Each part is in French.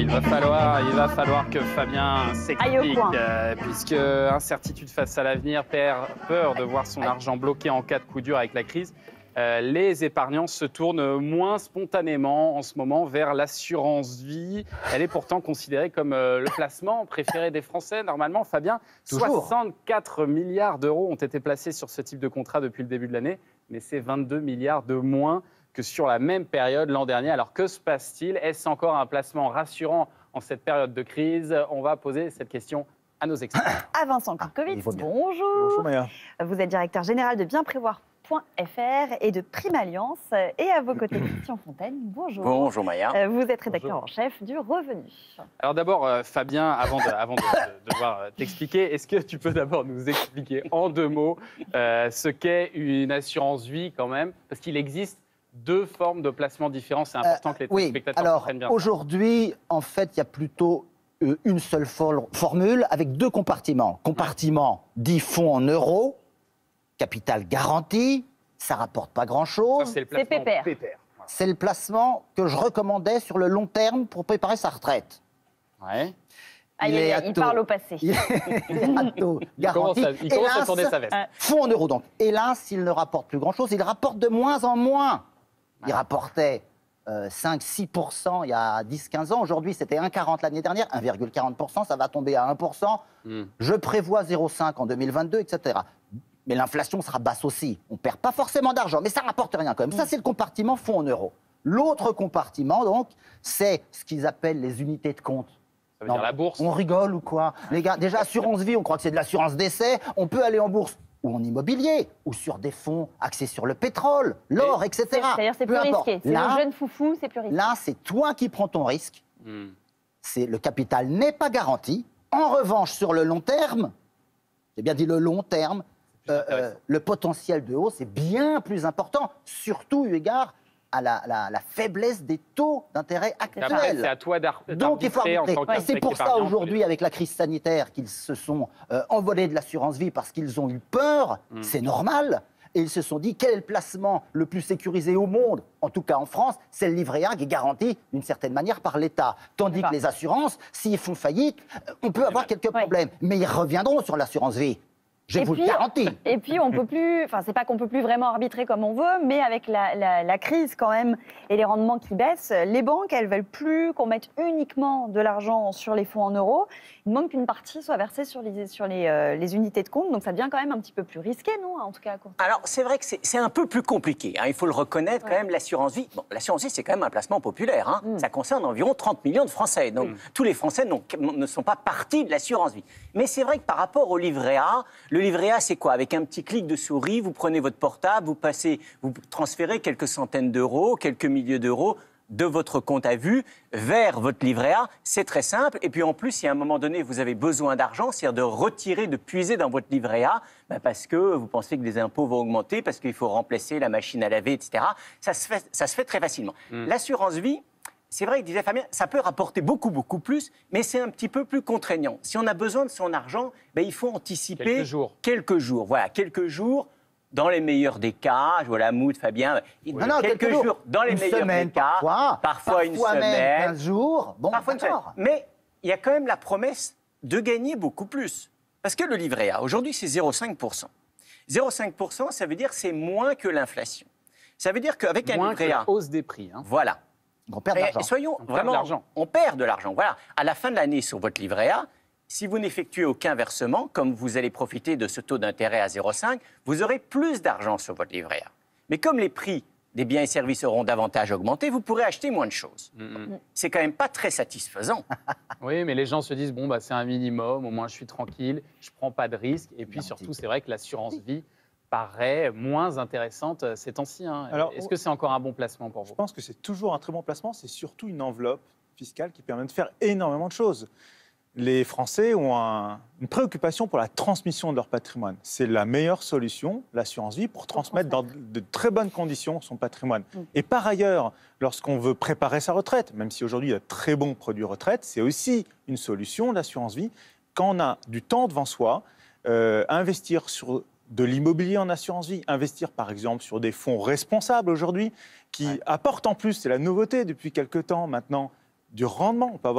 il va falloir que Fabien s'explique, puisque incertitude face à l'avenir, peur de voir son argent bloqué en cas de coup dur avec la crise. Les épargnants se tournent moins spontanément en ce moment vers l'assurance vie. Elle est pourtant considérée comme le placement préféré des Français. Normalement, Fabien, 64 milliards d'euros ont été placés sur ce type de contrat depuis le début de l'année, mais c'est 22 milliards de moins que sur la même période l'an dernier. Alors que se passe-t-il? Est-ce encore un placement rassurant en cette période de crise? On va poser cette question à nos experts. À Vincent Kurkowicz, bonjour. Bonjour Maya. Vous êtes directeur général de bienprévoir.fr et de Prime Alliance. Et à vos côtés, Christian Fontaine, bonjour. Bonjour Maya. Vous êtes rédacteur en chef du Revenu. Alors d'abord, Fabien, avant de devoir t'expliquer, est-ce que tu peux d'abord nous expliquer en 2 mots ce qu'est une assurance vie quand même? Parce qu'il existe 2 formes de placement différents. C'est important que les téléspectateurs comprennent bien. Aujourd'hui, en fait, il y a plutôt une seule formule avec 2 compartiments. Compartiment dit fonds en euros, capital garanti, ça rapporte pas grand-chose. C'est le placement pépère. C'est le placement que je recommandais sur le long terme pour préparer sa retraite. Ouais. Il parle au passé. Il est à taux garanti. Il commence à tourner sa veste. Fonds en euros, donc. Hélas, il ne rapporte plus grand-chose. Il rapporte de moins en moins. Il rapportait 5-6% il y a 10-15 ans. Aujourd'hui, c'était 1,40 l'année dernière, 1,40%. Ça va tomber à 1%. Je prévois 0,5 en 2022, etc. Mais l'inflation sera basse aussi. On ne perd pas forcément d'argent, mais ça ne rapporte rien quand même. Ça, c'est le compartiment fonds en euros. L'autre compartiment, donc, c'est ce qu'ils appellent les unités de compte. Ça veut dire la bourse. On rigole ou quoi? Les gars, déjà, assurance vie, on croit que c'est de l'assurance décès. On peut aller en bourse ou en immobilier, ou sur des fonds axés sur le pétrole, l'or, etc. C'est-à-dire c'est plus risqué. C'est le jeune foufou, c'est plus risqué. Là, c'est toi qui prends ton risque. Le capital n'est pas garanti. En revanche, sur le long terme, j'ai bien dit le long terme, le potentiel de hausse est bien plus important, surtout eu égard à la faiblesse des taux d'intérêt actuels. C'est à toi d'arbitrer. Donc il faut arbitrer. C'est pour ça aujourd'hui, avec la crise sanitaire, qu'ils se sont envolés de l'assurance vie parce qu'ils ont eu peur. C'est normal. Et ils se sont dit, quel est le placement le plus sécurisé au monde? En tout cas en France, c'est le livret A qui est garanti d'une certaine manière par l'État. Tandis que les assurances, s'ils font faillite, on peut avoir quelques problèmes. Mais ils reviendront sur l'assurance vie. Je vous le garantis. Et puis, on peut plus, enfin, c'est pas qu'on peut plus vraiment arbitrer comme on veut, mais avec la crise quand même et les rendements qui baissent, les banques, elles veulent plus qu'on mette uniquement de l'argent sur les fonds en euros. Il demande qu'une partie soit versée sur les unités de compte. Donc, ça devient quand même un petit peu plus risqué, non? En tout cas, à court terme. Alors, c'est vrai que c'est un peu plus compliqué. Il faut le reconnaître quand même, l'assurance vie. Bon, l'assurance vie, c'est quand même un placement populaire. Ça concerne environ 30 millions de Français. Donc, tous les Français ne sont pas partis de l'assurance vie. Mais c'est vrai que par rapport au livret A, le livret A, c'est quoi? Avec un petit clic de souris, vous prenez votre portable, vous transférez quelques centaines d'euros, quelques milliers d'euros de votre compte à vue vers votre livret A. C'est très simple. Et puis en plus, si à un moment donné, vous avez besoin d'argent, c'est-à-dire de retirer, de puiser dans votre livret A, parce que vous pensez que les impôts vont augmenter, parce qu'il faut remplacer la machine à laver, etc., ça se fait très facilement. L'assurance vie, c'est vrai, disait Fabien, ça peut rapporter beaucoup, beaucoup plus, mais c'est un petit peu plus contraignant. Si on a besoin de son argent, il faut anticiper quelques jours. Voilà, quelques jours, dans les meilleurs des cas. Voilà, Mood, Fabien, quelques jours, dans les meilleurs des cas. Parfois une semaine. 15 jours. Bon, parfois une semaine. Mais il y a quand même la promesse de gagner beaucoup plus. Parce que le livret A, aujourd'hui, c'est 0,5%. 0,5%, ça veut dire que c'est moins que l'inflation. Ça veut dire qu'avec un livret A... Moins que la hausse des prix. Voilà. On perd de l'argent. Soyons vraiment, on perd de l'argent. Voilà. À la fin de l'année, sur votre livret A, si vous n'effectuez aucun versement, comme vous allez profiter de ce taux d'intérêt à 0,5, vous aurez plus d'argent sur votre livret A. Mais comme les prix des biens et services auront davantage augmenté, vous pourrez acheter moins de choses. C'est quand même pas très satisfaisant. Oui, mais les gens se disent, bon, c'est un minimum, au moins je suis tranquille, je prends pas de risques. Et puis surtout, c'est vrai que l'assurance vie paraît moins intéressante ces temps-ci. Est-ce que c'est encore un bon placement pour vous? Je pense que c'est toujours un très bon placement. C'est surtout une enveloppe fiscale qui permet de faire énormément de choses. Les Français ont une préoccupation pour la transmission de leur patrimoine. C'est la meilleure solution, l'assurance vie, pour transmettre dans de très bonnes conditions son patrimoine. Et par ailleurs, lorsqu'on veut préparer sa retraite, même si aujourd'hui il y a de très bons produits retraite, c'est aussi une solution, l'assurance vie, quand on a du temps devant soi, investir sur de l'immobilier en assurance vie, investir par exemple sur des fonds responsables aujourd'hui, qui apportent en plus, c'est la nouveauté depuis quelques temps maintenant, du rendement. On peut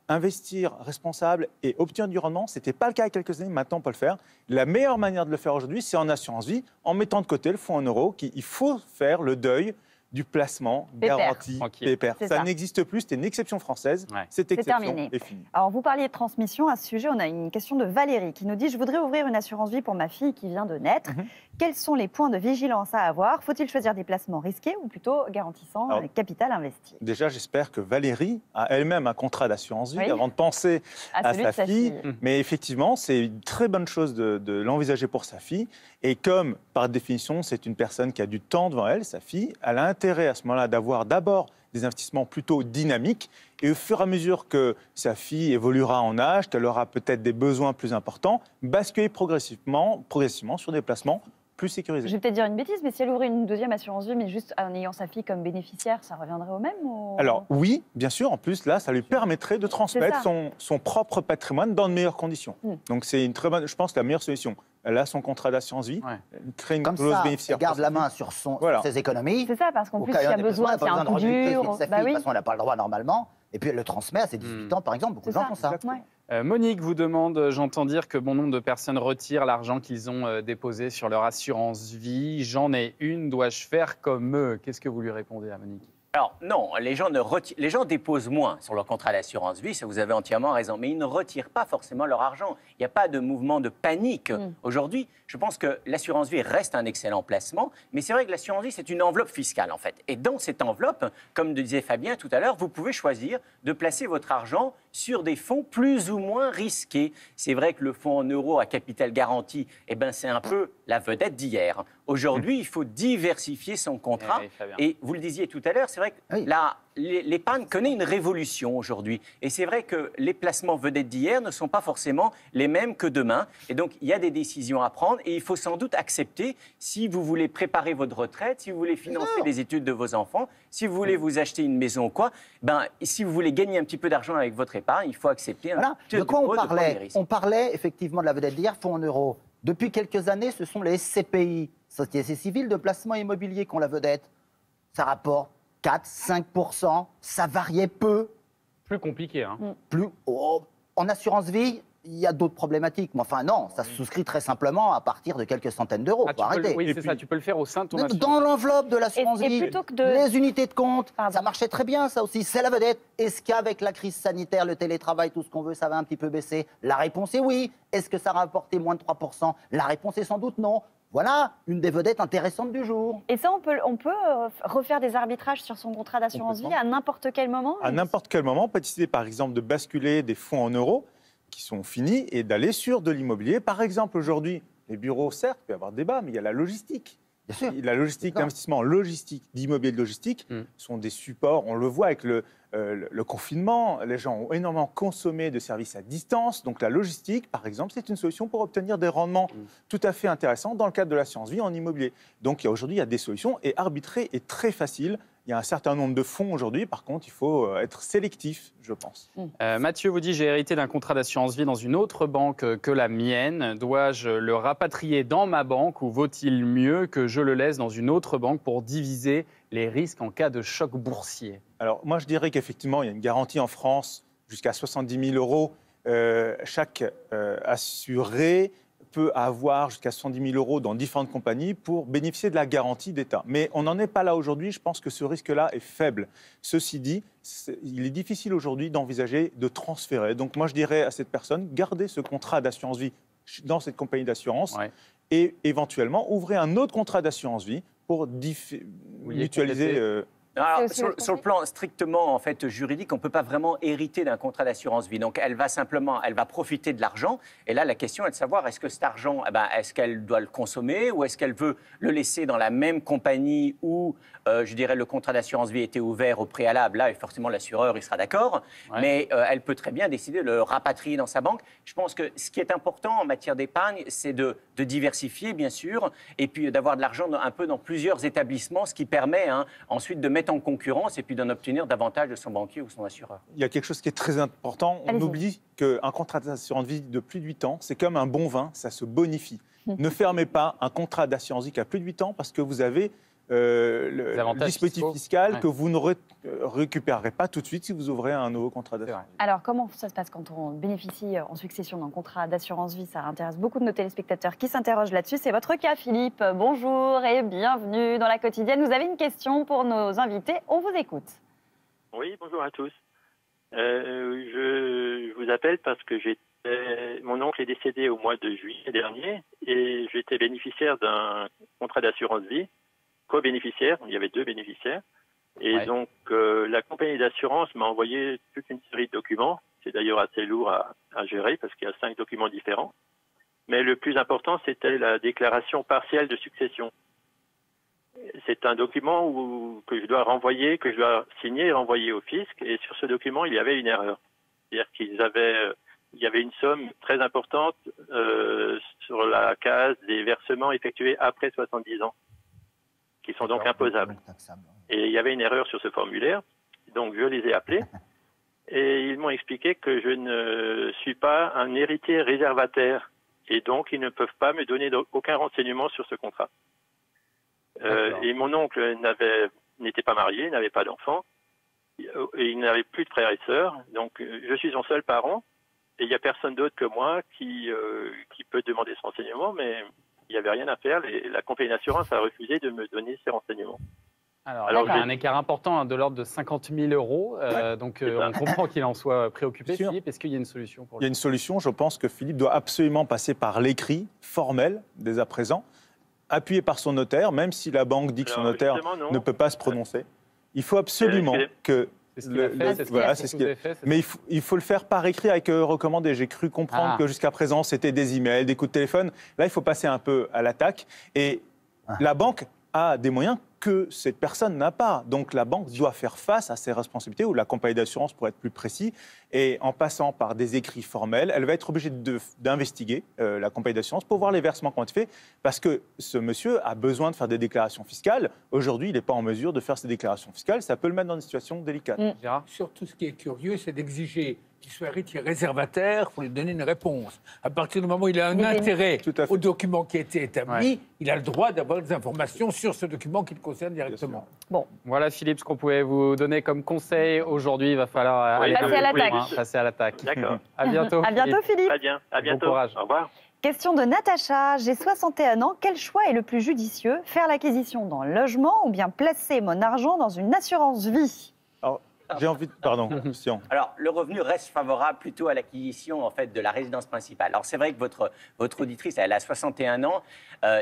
investir responsable et obtenir du rendement. Ce n'était pas le cas il y a quelques années, maintenant on peut le faire. La meilleure manière de le faire aujourd'hui, c'est en assurance vie, en mettant de côté le fonds en euros. Il faut faire le deuil du placement garanti pépère. Ça n'existe plus, c'était une exception française. Ouais. Cette exception est finie. Alors, vous parliez de transmission. À ce sujet, on a une question de Valérie qui nous dit « Je voudrais ouvrir une assurance vie pour ma fille qui vient de naître. Quels sont les points de vigilance à avoir? Faut-il choisir des placements risqués ou plutôt garantissant le capital investi ?» Déjà, j'espère que Valérie a elle-même un contrat d'assurance vie avant de penser à sa fille. Mais effectivement, c'est une très bonne chose de l'envisager pour sa fille. Et comme, par définition, c'est une personne qui a du temps devant elle, sa fille, elle a intérêt à ce moment-là d'avoir d'abord des investissements plutôt dynamiques. Et au fur et à mesure que sa fille évoluera en âge, qu'elle aura peut-être des besoins plus importants, basculer progressivement sur des placements plus sécurisés. Je vais peut-être dire une bêtise, mais si elle ouvrait une deuxième assurance vie, mais juste en ayant sa fille comme bénéficiaire, ça reviendrait au même Alors oui, bien sûr. En plus, là, ça lui permettrait de transmettre son propre patrimoine dans de meilleures conditions. Donc c'est une très bonne, je pense, la meilleure solution. Elle a son contrat d'assurance vie, crée une clause bénéficiaire. Elle garde la main sur ses économies. C'est ça, parce qu'en plus, s'il y a besoin, s'il y a un coup dur... De toute façon, elle n'a pas le droit normalement. Et puis elle le transmet à ses 18 ans, par exemple. Beaucoup de gens font ça. Monique vous demande, j'entends dire que bon nombre de personnes retirent l'argent qu'ils ont déposé sur leur assurance vie. J'en ai une, dois-je faire comme eux? Qu'est-ce que vous lui répondez à Monique? Alors non, les gens déposent moins sur leur contrat d'assurance vie, ça vous avez entièrement raison, mais ils ne retirent pas forcément leur argent. Il n'y a pas de mouvement de panique aujourd'hui. Je pense que l'assurance vie reste un excellent placement, mais c'est vrai que l'assurance vie, c'est une enveloppe fiscale en fait. Et dans cette enveloppe, comme disait Fabien tout à l'heure, vous pouvez choisir de placer votre argent sur des fonds plus ou moins risqués. C'est vrai que le fonds en euros à capital garanti, c'est un peu la vedette d'hier. Aujourd'hui, il faut diversifier son contrat. Et vous le disiez tout à l'heure, c'est vrai que l'épargne connaît une révolution aujourd'hui. Et c'est vrai que les placements vedettes d'hier ne sont pas forcément les mêmes que demain. Et donc, il y a des décisions à prendre. Et il faut sans doute accepter, si vous voulez préparer votre retraite, si vous voulez financer les études de vos enfants, si vous voulez vous acheter une maison ou quoi, si vous voulez gagner un petit peu d'argent avec votre épargne, il faut accepter de quoi on parlait. On parlait effectivement de la vedette d'hier, fonds en euros. Depuis quelques années, ce sont les SCPI, Sociétés civiles de placement immobilier, qui ont la vedette. Ça rapporte 4-5%, ça variait peu. Plus compliqué, hein. En assurance vie, il y a d'autres problématiques. Mais enfin, non, ça se souscrit très simplement à partir de quelques centaines d'euros. Oui, c'est ça, tu peux le faire au sein de ton assurance. Dans l'enveloppe de l'assurance vie, les unités de compte, ça marchait très bien, ça aussi. C'est la vedette. Est-ce qu'avec la crise sanitaire, le télétravail, tout ce qu'on veut, ça va un petit peu baisser? La réponse est oui. Est-ce que ça va rapporter moins de 3%? La réponse est sans doute non. Voilà une des vedettes intéressantes du jour. Et ça, on peut refaire des arbitrages sur son contrat d'assurance vie à n'importe quel moment? À n'importe quel moment. On peut décider, par exemple, de basculer des fonds en euros qui sont finis et d'aller sur de l'immobilier. Par exemple, aujourd'hui, les bureaux, certes, il peut y avoir débat, mais il y a la logistique. Bien sûr. La logistique, l'investissement en logistique, d'immobilier de logistique, sont des supports. On le voit avec le confinement. Les gens ont énormément consommé de services à distance. Donc la logistique, par exemple, c'est une solution pour obtenir des rendements tout à fait intéressants dans le cadre de l'assurance vie en immobilier. Donc aujourd'hui, il y a des solutions et arbitrer est très facile. Il y a un certain nombre de fonds aujourd'hui. Par contre, il faut être sélectif, je pense. Mathieu vous dit, j'ai hérité d'un contrat d'assurance vie dans une autre banque que la mienne. Dois-je le rapatrier dans ma banque ou vaut-il mieux que je le laisse dans une autre banque pour diviser les risques en cas de choc boursier? Alors, moi, je dirais qu'effectivement, il y a une garantie en France jusqu'à 70 000 euros. Chaque assuré peut avoir jusqu'à 110 000 euros dans différentes compagnies pour bénéficier de la garantie d'État. Mais on n'en est pas là aujourd'hui. Je pense que ce risque-là est faible. Ceci dit, il est difficile aujourd'hui d'envisager de transférer. Donc moi, je dirais à cette personne, gardez ce contrat d'assurance vie dans cette compagnie d'assurance et éventuellement, ouvrez un autre contrat d'assurance vie pour mutualiser... Alors, sur le plan strictement en fait, juridique, on ne peut pas vraiment hériter d'un contrat d'assurance vie. Donc, elle va profiter de l'argent. Et là, la question est de savoir, est-ce que cet argent, est-ce qu'elle doit le consommer ou est-ce qu'elle veut le laisser dans la même compagnie où, je dirais, le contrat d'assurance vie était ouvert au préalable. Là, et forcément, l'assureur, il sera d'accord. Mais elle peut très bien décider de le rapatrier dans sa banque. Je pense que ce qui est important en matière d'épargne, c'est de diversifier, bien sûr, et puis d'avoir de l'argent un peu dans plusieurs établissements, ce qui permet ensuite de mettre en concurrence et puis d'en obtenir davantage de son banquier ou son assureur. Il y a quelque chose qui est très important. On oublie qu'un contrat d'assurance vie de plus de 8 ans, c'est comme un bon vin, ça se bonifie. Ne fermez pas un contrat d'assurance vie qui a plus de 8 ans parce que vous avez le dispositif fiscal que vous ne récupérerez pas tout de suite si vous ouvrez un nouveau contrat d'assurance vie. Alors, comment ça se passe quand on bénéficie en succession d'un contrat d'assurance vie? Ça intéresse beaucoup de nos téléspectateurs qui s'interrogent là-dessus. C'est votre cas, Philippe. Bonjour et bienvenue dans La Quotidienne. Vous avez une question pour nos invités. On vous écoute. Oui, bonjour à tous. Je vous appelle parce que mon oncle est décédé au mois de juillet dernier et j'étais bénéficiaire d'un contrat d'assurance vie, co-bénéficiaire, il y avait 2 bénéficiaires. Et donc, la compagnie d'assurance m'a envoyé toute une série de documents. C'est d'ailleurs assez lourd à gérer parce qu'il y a 5 documents différents. Mais le plus important, c'était la déclaration partielle de succession. C'est un document que je dois renvoyer, que je dois signer et renvoyer au fisc. Et sur ce document, il y avait une erreur. C'est-à-dire il y avait une somme très importante sur la case des versements effectués après 70 ans, qui sont donc imposables. Et il y avait une erreur sur ce formulaire, donc je les ai appelés et ils m'ont expliqué que je ne suis pas un héritier réservataire et donc ils ne peuvent pas me donner aucun renseignement sur ce contrat. Et mon oncle n'était pas marié, n'avait pas d'enfant, et il n'avait plus de frères et sœurs, donc je suis son seul parent et il n'y a personne d'autre que moi qui peut demander ce renseignement, mais il n'y avait rien à faire. La compagnie d'assurance a refusé de me donner ces renseignements. Alors il y a un écart important de l'ordre de 50 000 euros. Donc, on comprend qu'il en soit préoccupé. Philippe, est-ce qu'il y a une solution pour lui? Il y a une solution. Je pense que Philippe doit absolument passer par l'écrit formel, dès à présent, appuyé par son notaire, même si la banque dit que son notaire ne peut pas se prononcer. Il faut absolument que... C'est ce qu'il a fait, voilà, c'est ce qu'il a fait. Mais il faut le faire par écrit avec recommandé. J'ai cru comprendre que jusqu'à présent, c'était des emails, des coups de téléphone. Là, il faut passer un peu à l'attaque. Et la banque a des moyens que cette personne n'a pas. Donc la banque doit faire face à ses responsabilités, ou la compagnie d'assurance pour être plus précis, et en passant par des écrits formels, elle va être obligée d'investiguer la compagnie d'assurance pour voir les versements qui ont été faits, parce que ce monsieur a besoin de faire des déclarations fiscales. Aujourd'hui, il n'est pas en mesure de faire ses déclarations fiscales, ça peut le mettre dans une situation délicate. Surtout, ce qui est curieux, c'est d'exiger qu'il soit héritier réservataire pour lui donner une réponse. À partir du moment où il a un intérêt au document qui a été établi, il a le droit d'avoir des informations sur ce document qui le concerne directement. Bon, voilà Philippe, ce qu'on pouvait vous donner comme conseil aujourd'hui. Il va falloir aller passer à l'attaque. D'accord. À bientôt. À bientôt Philippe. Très bien, à bientôt. Bon courage. Au revoir. Question de Natacha. J'ai 61 ans. Quel choix est le plus judicieux? Faire l'acquisition d'un logement ou bien placer mon argent dans une assurance vie? J'ai envie de... Pardon, Christian. Alors, le revenu reste favorable plutôt à l'acquisition en fait, de la résidence principale. Alors, c'est vrai que votre auditrice, elle a 61 ans.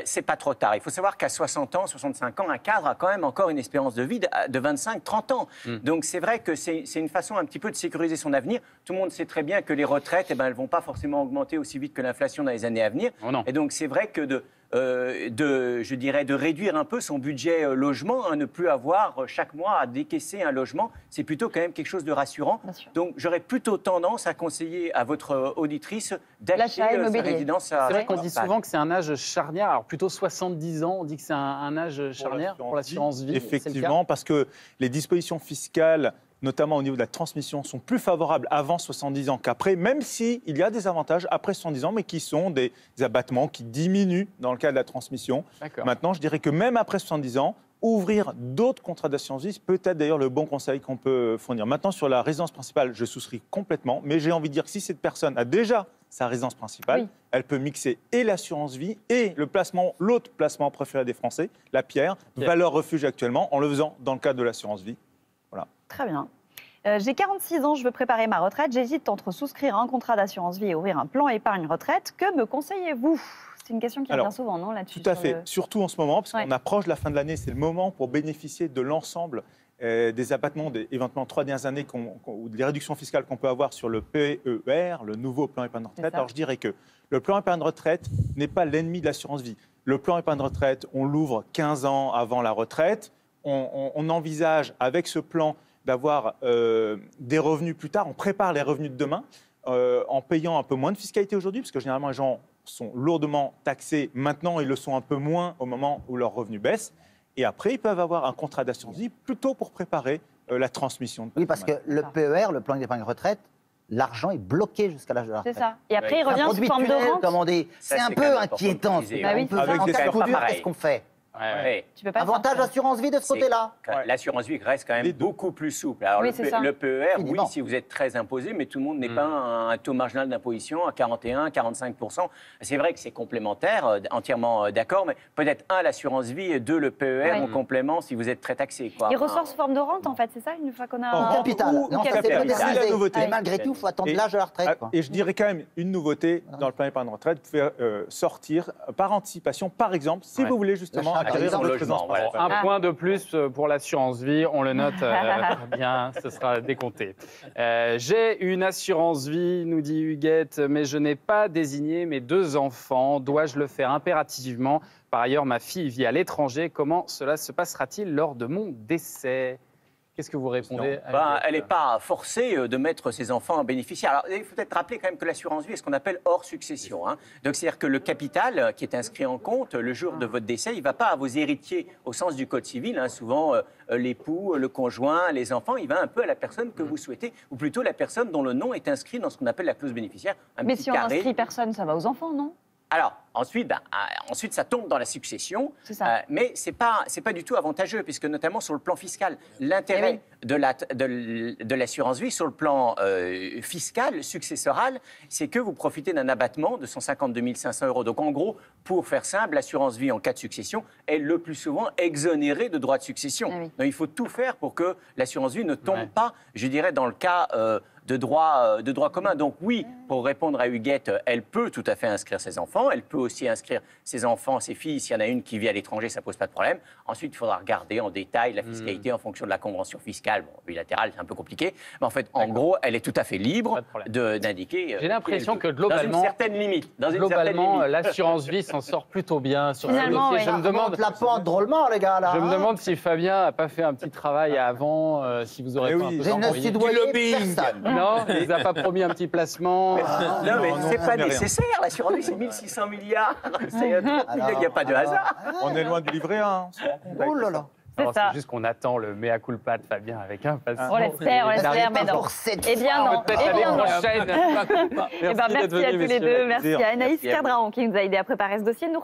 C'est pas trop tard. Il faut savoir qu'à 60 ans, 65 ans, un cadre a quand même encore une espérance de vie de 25-30 ans. Donc, c'est vrai que c'est une façon un petit peu de sécuriser son avenir. Tout le monde sait très bien que les retraites, elles ne vont pas forcément augmenter aussi vite que l'inflation dans les années à venir. Oh non. Et donc, c'est vrai que je dirais, de réduire un peu son budget logement, ne plus avoir chaque mois à décaisser un logement, c'est plutôt quand même quelque chose de rassurant. Donc j'aurais plutôt tendance à conseiller à votre auditrice d'acheter sa résidence. C'est vrai qu'on dit souvent que c'est un âge charnière, alors plutôt 70 ans, on dit que c'est un âge charnière pour l'assurance vie. Effectivement, parce que les dispositions fiscales, notamment au niveau de la transmission, sont plus favorables avant 70 ans qu'après, même s'il y a des avantages après 70 ans, mais qui sont des abattements qui diminuent dans le cas de la transmission. Maintenant, je dirais que même après 70 ans, ouvrir d'autres contrats d'assurance vie, c'est peut-être d'ailleurs le bon conseil qu'on peut fournir. Maintenant, sur la résidence principale, je souscris complètement, mais j'ai envie de dire que si cette personne a déjà sa résidence principale, elle peut mixer et l'assurance vie et l'autre placement préféré des Français, la pierre, valeur refuge actuellement, en le faisant dans le cadre de l'assurance vie. Voilà. Très bien. J'ai 46 ans, je veux préparer ma retraite. J'hésite entre souscrire un contrat d'assurance vie et ouvrir un plan épargne retraite. Que me conseillez-vous? C'est une question qui revient souvent, non, là-dessus? Tout à fait. Surtout en ce moment, parce qu'on approche de la fin de l'année, c'est le moment pour bénéficier de l'ensemble des abattements des éventuellement 3 dernières années ou des réductions fiscales qu'on peut avoir sur le PER, le nouveau plan épargne retraite. Alors je dirais que le plan épargne retraite n'est pas l'ennemi de l'assurance vie. Le plan épargne retraite, on l'ouvre 15 ans avant la retraite. On envisage avec ce plan d'avoir des revenus plus tard. On prépare les revenus de demain en payant un peu moins de fiscalité aujourd'hui, parce que généralement les gens sont lourdement taxés. Maintenant, ils le sont un peu moins au moment où leurs revenus baissent. Et après, ils peuvent avoir un contrat d'assurance vie plutôt pour préparer la transmission. Oui, parce que le PER, le plan d'épargne retraite, l'argent est bloqué jusqu'à l'âge de la retraite. C'est ça. Et après, il revient sous forme de rente. C'est un peu inquiétant. Bah oui, on peut faire en cas de coup dur, qu'est-ce qu'on fait? Ouais. Tu peux pas Avantage sortir. assurance vie de ce côté-là. Ouais. L'assurance vie reste quand même beaucoup plus souple. Alors, Oui, c'est ça. le PER, oui, Évidemment. si vous êtes très imposé, mais tout le monde n'est pas un taux marginal d'imposition à 41, 45%. C'est vrai que c'est complémentaire, entièrement d'accord, mais peut-être l'assurance vie, et 2, le PER en complément si vous êtes très taxé. Quoi. Il ressort sous forme de rente, en fait, c'est ça, une fois qu'on a... En capital. ou Non, ça c'est capital. pas C'est décidé. la nouveauté. Mais malgré tout, il faut attendre l'âge de la retraite. Quoi. Et je dirais quand même une nouveauté dans le plan épargne retraite, vous pouvez sortir par anticipation, par exemple, si vous voulez justement L'achat acquérir d'un votre logement, résidence voilà. principale. Un point de plus pour l'assurance vie, on le note bien, ce sera décompté. J'ai une assurance vie, nous dit Huguette, mais je n'ai pas désigné mes 2 enfants. Dois-je le faire impérativement? Par ailleurs, ma fille vit à l'étranger. Comment cela se passera-t-il lors de mon décès? Qu'est-ce que vous répondez à Elle n'est pas forcée de mettre ses enfants en bénéficiaire. Alors, il faut peut-être rappeler quand même que l'assurance vie est ce qu'on appelle hors succession. Hein. Donc, c'est-à-dire que le capital qui est inscrit en compte le jour de votre décès, il ne va pas à vos héritiers au sens du Code civil. Hein. Souvent, l'époux, le conjoint, les enfants, il va un peu à la personne que vous souhaitez, ou plutôt la personne dont le nom est inscrit dans ce qu'on appelle la clause bénéficiaire. Mais si on n'inscrit personne, ça va aux enfants, non? Alors, ensuite, ça tombe dans la succession, C'est ça. mais ce n'est pas du tout avantageux, puisque notamment sur le plan fiscal, l'intérêt de l'assurance vie sur le plan fiscal, successoral, c'est que vous profitez d'un abattement de 152 500 €. Donc, en gros, pour faire simple, l'assurance vie, en cas de succession, est le plus souvent exonérée de droits de succession. Donc, il faut tout faire pour que l'assurance vie ne tombe pas, je dirais, dans le cas... de droit commun. Donc oui, pour répondre à Huguette, elle peut tout à fait inscrire ses enfants. Elle peut aussi inscrire ses enfants, ses filles. S'il y en a une qui vit à l'étranger, ça ne pose pas de problème. Ensuite, il faudra regarder en détail la fiscalité en fonction de la convention fiscale. Bon, bilatérale, c'est un peu compliqué. Mais en fait, en gros, elle est tout à fait libre d'indiquer... J'ai l'impression que globalement... Dans une certaine limite. Globalement, l'assurance vie s'en sort plutôt bien sur ce Finalement, dossier. Je me demande... la pente drôlement, les gars, là. Je me demande si Fabien n'a pas fait un petit travail avant, si vous aurez pas un peu Je ne d'envoyer. suis doyé personne. Non, il vous a pas promis un petit placement. Non, mais c'est pas nécessaire. L'assurance vie, c'est 1600 milliards. C'est 30 milliards, il n'y a pas de hasard. On est loin du livret A. On se rend compte. Oh là là. Alors, ça. C'est juste qu'on attend le mea culpa de Fabien avec impatience. On l'espère, mais non. Pour cette Eh bien non, Peut-être eh bien l'année non. prochaine. Eh ben, merci à tous les deux. Merci à Anaïs Cardraon qui nous a aidé à préparer ce dossier. Nous